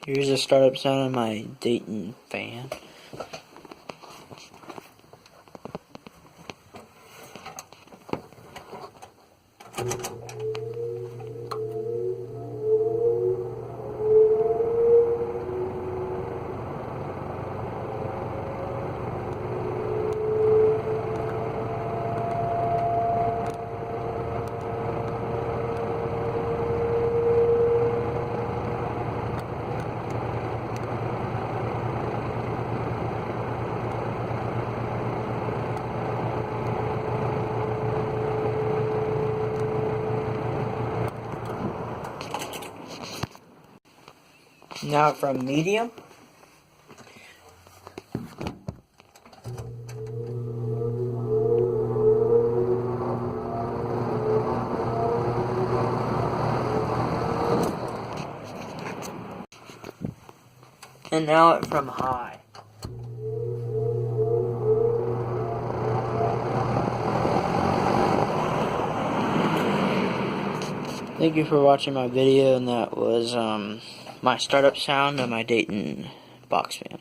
Here's a startup sound of my Dayton fan. Now from medium. And now from high. Thank you for watching my video, and that was my startup sound of my Dayton box fan.